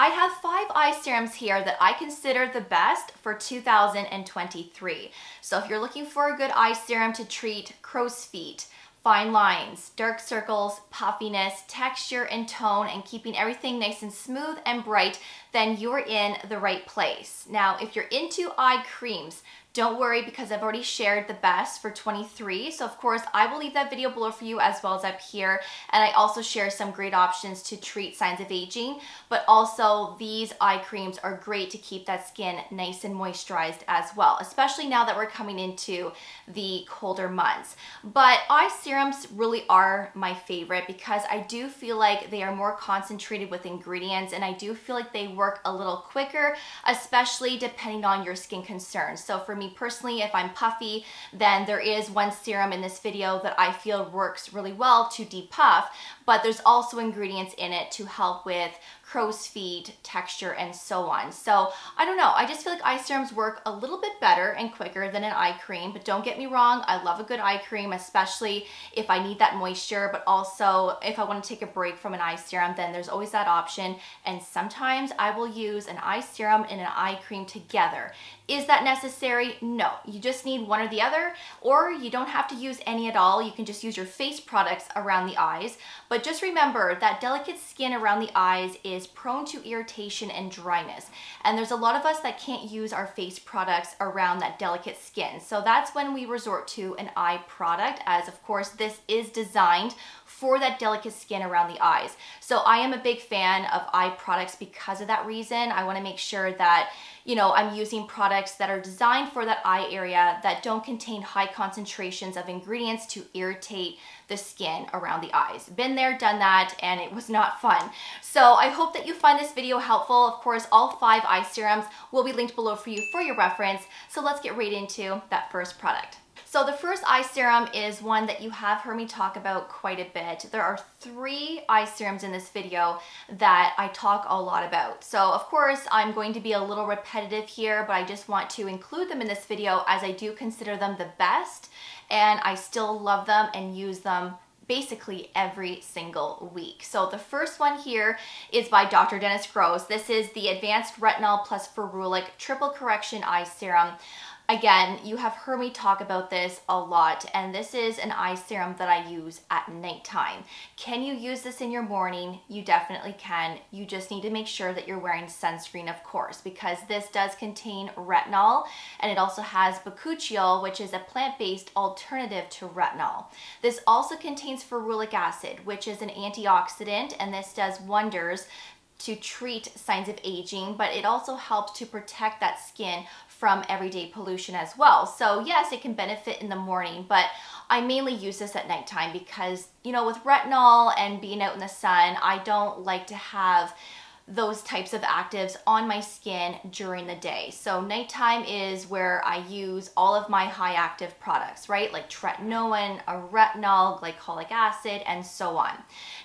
I have 5 eye serums here that I consider the best for 2023. So if you're looking for a good eye serum to treat crow's feet, fine lines, dark circles, puffiness, texture and tone, and keeping everything nice and smooth and bright, then you're in the right place. Now, if you're into eye creams, don't worry because I've already shared the best for 23. So of course, I will leave that video below for you as well as up here. And I also share some great options to treat signs of aging, but also these eye creams are great to keep that skin nice and moisturized as well, especially now that we're coming into the colder months. But eye serums really are my favorite because I do feel like they are more concentrated with ingredients, and I do feel like they work a little quicker, especially depending on your skin concerns. So for me personally, if I'm puffy, then there is one serum in this video that I feel works really well to depuff, but there's also ingredients in it to help with crow's feet, texture, and so on. So I don't know, I just feel like eye serums work a little bit better and quicker than an eye cream, but don't get me wrong, I love a good eye cream, especially if I need that moisture, but also if I want to take a break from an eye serum, then there's always that option. And sometimes I will use an eye serum and an eye cream together. Is that necessary? No, you just need one or the other, or you don't have to use any at all. You can just use your face products around the eyes. But just remember that delicate skin around the eyes is prone to irritation and dryness. And there's a lot of us that can't use our face products around that delicate skin. So that's when we resort to an eye product, as of course this is designed for that delicate skin around the eyes. So I am a big fan of eye products because of that reason. I want to make sure that, you know, I'm using products that are designed for that eye area that don't contain high concentrations of ingredients to irritate the skin around the eyes. Been there, done that, and it was not fun. So I hope that you find this video helpful. Of course, all 5 eye serums will be linked below for you for your reference. So let's get right into that first product. So the first eye serum is one that you have heard me talk about quite a bit. There are 3 eye serums in this video that I talk a lot about. So of course, I'm going to be a little repetitive here, but I just want to include them in this video as I do consider them the best, and I still love them and use them basically every single week. So the first one here is by Dr. Dennis Gross. This is the Advanced Retinol plus Ferulic Triple Correction Eye Serum. Again, you have heard me talk about this a lot, and this is an eye serum that I use at nighttime. Can you use this in your morning? You definitely can. You just need to make sure that you're wearing sunscreen, of course, because this does contain retinol, and it also has bakuchiol, which is a plant-based alternative to retinol. This also contains ferulic acid, which is an antioxidant, and this does wonders to treat signs of aging, but it also helps to protect that skin from everyday pollution as well. So yes, it can benefit in the morning, but I mainly use this at nighttime because, you know, with retinol and being out in the sun, I don't like to have those types of actives on my skin during the day. So nighttime is where I use all of my high active products, right? Like tretinoin, a retinol, glycolic acid, and so on.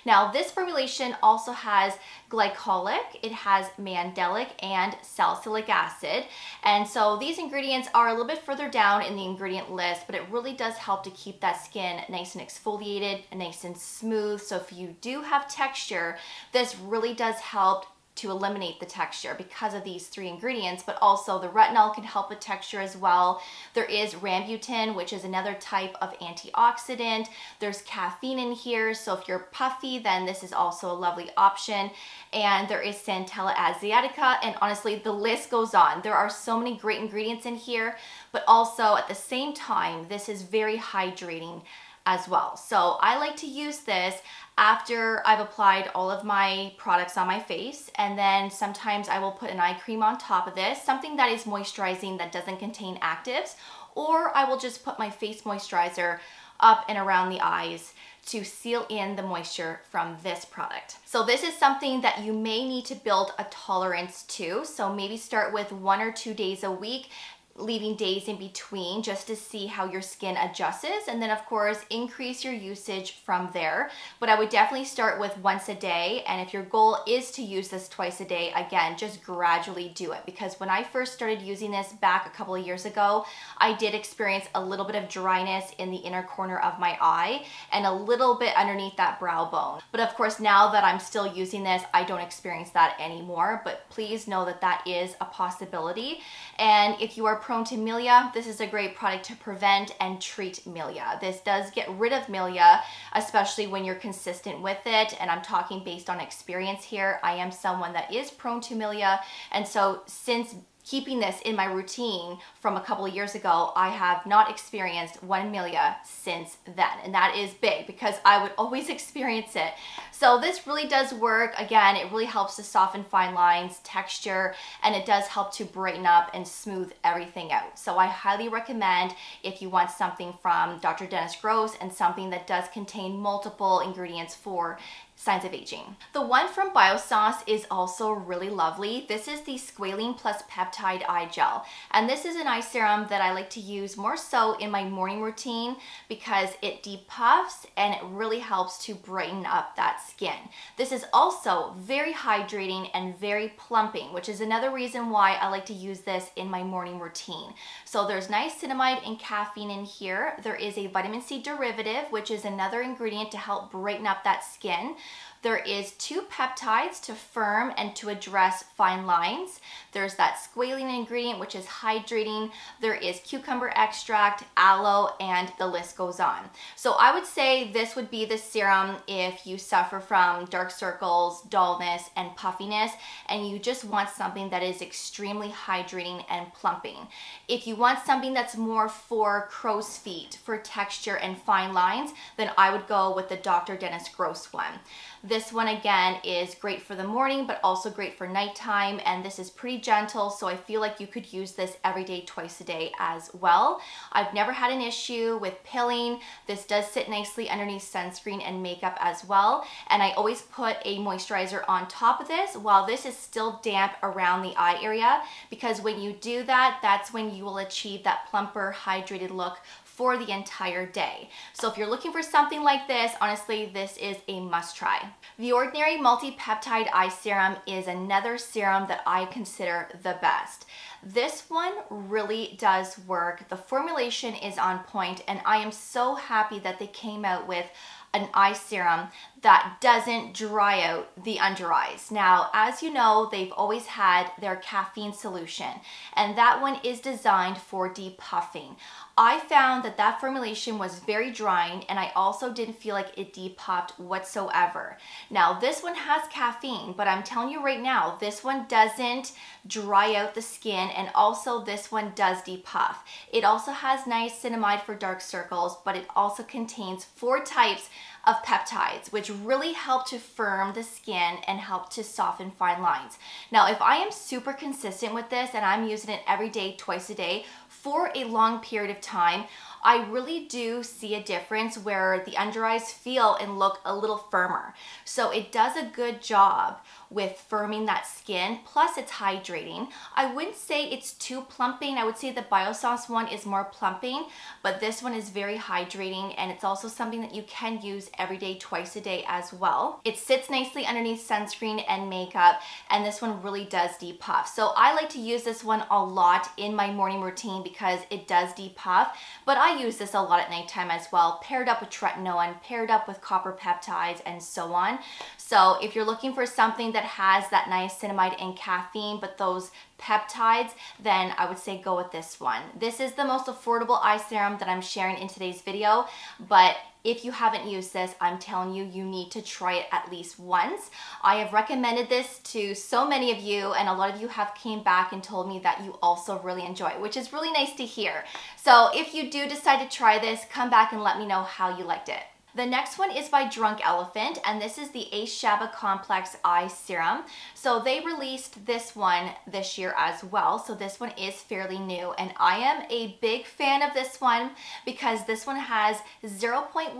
Now this formulation also has glycolic, it has mandelic and salicylic acid. And so these ingredients are a little bit further down in the ingredient list, but it really does help to keep that skin nice and exfoliated and nice and smooth. So if you do have texture, this really does help to eliminate the texture because of these 3 ingredients, but also the retinol can help with texture as well. There is rambutan, which is another type of antioxidant. There's caffeine in here, so if you're puffy, then this is also a lovely option. And there is Centella asiatica, and honestly, the list goes on. There are so many great ingredients in here, but also at the same time, this is very hydrating as well. So I like to use this after I've applied all of my products on my face, and then sometimes I will put an eye cream on top of this, something that is moisturizing that doesn't contain actives, or I will just put my face moisturizer up and around the eyes to seal in the moisture from this product. So this is something that you may need to build a tolerance to, so maybe start with 1 or 2 days a week. leaving days in between just to see how your skin adjusts, and then of course increase your usage from there. But I would definitely start with once a day, and if your goal is to use this twice a day, again, just gradually do it, because when I first started using this back a couple of years ago, I did experience a little bit of dryness in the inner corner of my eye and a little bit underneath that brow bone. But of course, now that I'm still using this, I don't experience that anymore, but please know that that is a possibility. And if you are prone to milia, this is a great product to prevent and treat milia. This does get rid of milia, especially when you're consistent with it. And I'm talking based on experience here. I am someone that is prone to milia. And so since keeping this in my routine from a couple of years ago, I have not experienced 1 milia since then. And that is big because I would always experience it. So this really does work. Again, it really helps to soften fine lines, texture, and it does help to brighten up and smooth everything out. So I highly recommend if you want something from Dr. Dennis Gross and something that does contain multiple ingredients for signs of aging. The one from Biossance is also really lovely. This is the Squalene Plus Peptide Eye Gel. And this is an eye serum that I like to use more so in my morning routine because it depuffs and it really helps to brighten up that skin. This is also very hydrating and very plumping, which is another reason why I like to use this in my morning routine. So there's niacinamide and caffeine in here. There is a vitamin C derivative, which is another ingredient to help brighten up that skin. There is 2 peptides to firm and to address fine lines. There's that squalene ingredient, which is hydrating. There is cucumber extract, aloe, and the list goes on. So I would say this would be the serum if you suffer from dark circles, dullness, and puffiness, and you just want something that is extremely hydrating and plumping. If you want something that's more for crow's feet, for texture and fine lines, then I would go with the Dr. Dennis Gross one. This one again is great for the morning, but also great for nighttime, and this is pretty gentle, so I feel like you could use this every day, twice a day as well. I've never had an issue with pilling. This does sit nicely underneath sunscreen and makeup as well, and I always put a moisturizer on top of this while this is still damp around the eye area, because when you do that, that's when you will achieve that plumper, hydrated look for the entire day. So if you're looking for something like this, honestly, this is a must try. The Ordinary Multi-Peptide Eye Serum is another serum that I consider the best. This one really does work. The formulation is on point, and I am so happy that they came out with an eye serum that doesn't dry out the under eyes. Now, as you know, they've always had their caffeine solution, and that one is designed for depuffing. I found that that formulation was very drying, and I also didn't feel like it depuffed whatsoever. Now, this one has caffeine, but I'm telling you right now, this one doesn't dry out the skin, and also this one does depuff. It also has niacinamide for dark circles, but it also contains 4 types of peptides, which really help to firm the skin and help to soften fine lines. Now, if I am super consistent with this and I'm using it every day, twice a day, for a long period of time, I really do see a difference where the under eyes feel and look a little firmer. So it does a good job with firming that skin, plus it's hydrating. I wouldn't say it's too plumping. I would say the Biossance one is more plumping, but this one is very hydrating, and it's also something that you can use every day, twice a day as well. It sits nicely underneath sunscreen and makeup, and this one really does depuff. So I like to use this one a lot in my morning routine because it does depuff, but I use this a lot at nighttime as well, paired up with tretinoin, paired up with copper peptides, and so on. So if you're looking for something that has that niacinamide and caffeine, but those peptides, then I would say go with this one. This is the most affordable eye serum that I'm sharing in today's video, but if you haven't used this, I'm telling you, you need to try it at least once. I have recommended this to so many of you, and a lot of you have came back and told me that you also really enjoy it, which is really nice to hear. So if you do decide to try this, come back and let me know how you liked it. The next one is by Drunk Elephant, and this is the Ashaba Complex Eye Serum. So they released this one this year as well. So this one is fairly new, and I am a big fan of this one because this one has 0.1%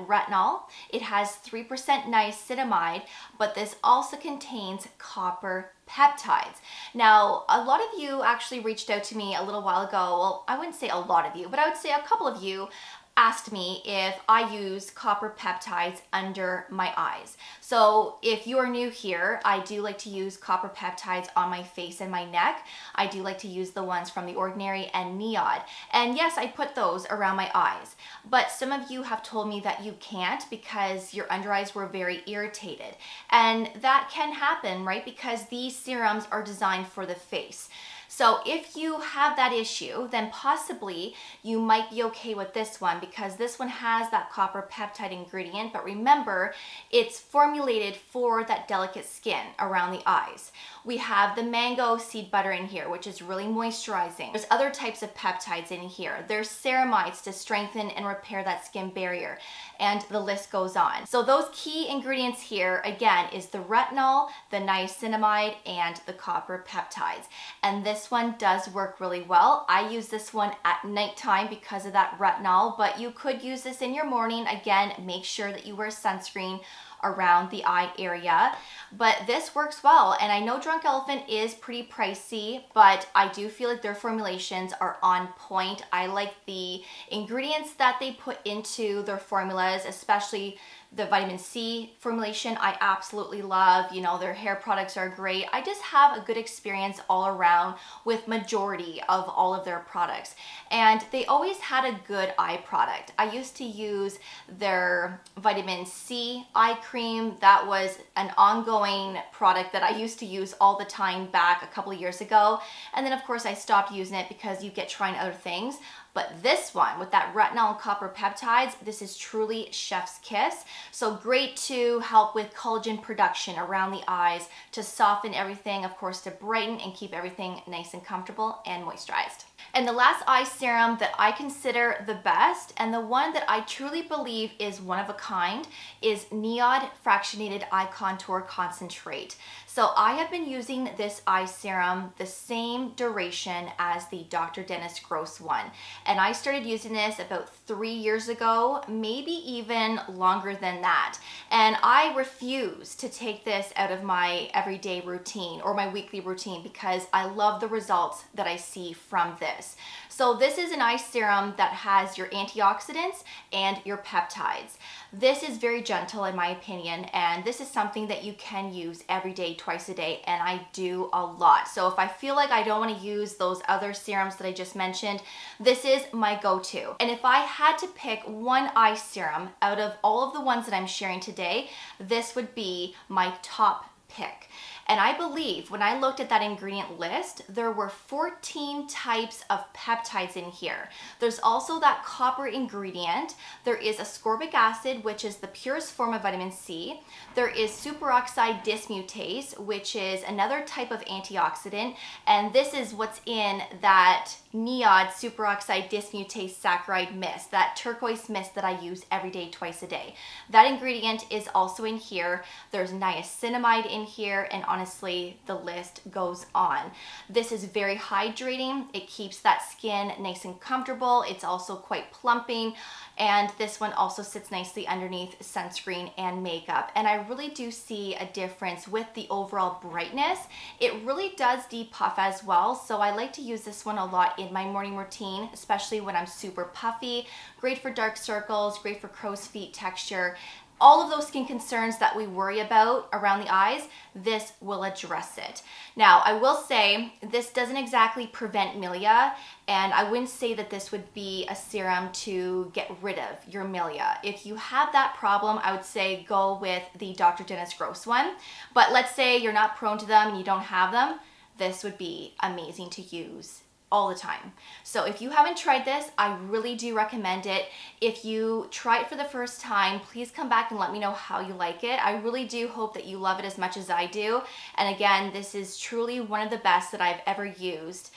retinol. It has 3% niacinamide, but this also contains copper peptides. Now, a lot of you actually reached out to me a little while ago. Well, I wouldn't say a lot of you, but I would say a couple of you asked me if I use copper peptides under my eyes. So if you are new here, I do like to use copper peptides on my face and my neck. I do like to use the ones from The Ordinary and NIOD. And yes, I put those around my eyes. But some of you have told me that you can't because your under eyes were very irritated. And that can happen, right? Because these serums are designed for the face. So if you have that issue, then possibly you might be okay with this one because this one has that copper peptide ingredient, but remember, it's formulated for that delicate skin around the eyes. We have the mango seed butter in here, which is really moisturizing. There's other types of peptides in here. There's ceramides to strengthen and repair that skin barrier, and the list goes on. So those key ingredients here, again, is the retinol, the niacinamide, and the copper peptides. And this one does work really well. I use this one at nighttime because of that retinol, but you could use this in your morning. Again, make sure that you wear sunscreen around the eye area, but this works well. And I know Drunk Elephant is pretty pricey, but I do feel like their formulations are on point. I like the ingredients that they put into their formulas, especially the vitamin C formulation. I absolutely love, you know, their hair products are great. I just have a good experience all around with majority of all of their products. And they always had a good eye product. I used to use their vitamin C eye cream. That was an ongoing product that I used to use all the time back a couple of years ago. And then of course I stopped using it because you get trying other things. But this one with that retinol and copper peptides, this is truly chef's kiss. So great to help with collagen production around the eyes, to soften everything, of course, to brighten and keep everything nice and comfortable and moisturized. And the last eye serum that I consider the best, and the one that I truly believe is one of a kind, is NIOD Fractionated Eye Contour Concentrate. So I have been using this eye serum the same duration as the Dr. Dennis Gross one. And I started using this about 3 years ago, maybe even longer than that. And I refuse to take this out of my everyday routine or my weekly routine because I love the results that I see from this. So this is an eye serum that has your antioxidants and your peptides. This is very gentle in my opinion, and this is something that you can use every day, twice a day, and I do a lot. So if I feel like I don't want to use those other serums that I just mentioned, this is my go-to. And if I had to pick one eye serum out of all of the ones that I'm sharing today, this would be my top pick. And I believe when I looked at that ingredient list, there were 14 types of peptides in here. There's also that copper ingredient. There is ascorbic acid, which is the purest form of vitamin C. There is superoxide dismutase, which is another type of antioxidant. And this is what's in that NIOD superoxide dismutase saccharide mist, that turquoise mist that I use every day, twice a day. That ingredient is also in here. There's niacinamide in here, and honestly, the list goes on. This is very hydrating. It keeps that skin nice and comfortable. It's also quite plumping. And this one also sits nicely underneath sunscreen and makeup. And I really do see a difference with the overall brightness. It really does depuff as well. So I like to use this one a lot in my morning routine, especially when I'm super puffy. Great for dark circles, great for crow's feet texture. All of those skin concerns that we worry about around the eyes, this will address it. Now, I will say this doesn't exactly prevent milia, and I wouldn't say that this would be a serum to get rid of your milia. If you have that problem, I would say go with the Dr. Dennis Gross one. But let's say you're not prone to them and you don't have them, this would be amazing to use all the time. So if you haven't tried this, I really do recommend it. If you try it for the first time, please come back and let me know how you like it. I really do hope that you love it as much as I do. And again, this is truly one of the best that I've ever used.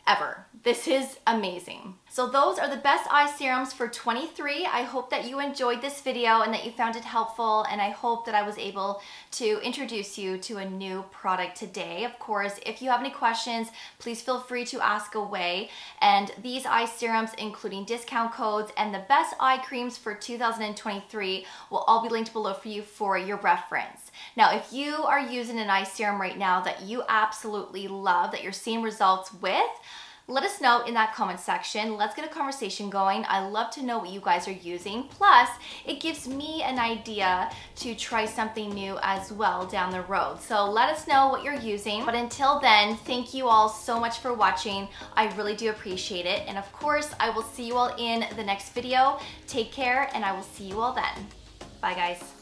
ever. This is amazing. So those are the best eye serums for 23. I hope that you enjoyed this video and that you found it helpful, and I hope that I was able to introduce you to a new product today. Of course, if you have any questions, please feel free to ask away. And these eye serums, including discount codes and the best eye creams for 2023, will all be linked below for you for your reference. Now, if you are using an eye serum right now that you absolutely love, that you're seeing results with, let us know in that comment section. Let's get a conversation going. I love to know what you guys are using. Plus, it gives me an idea to try something new as well down the road. So let us know what you're using. But until then, thank you all so much for watching. I really do appreciate it. And of course, I will see you all in the next video. Take care, and I will see you all then. Bye, guys.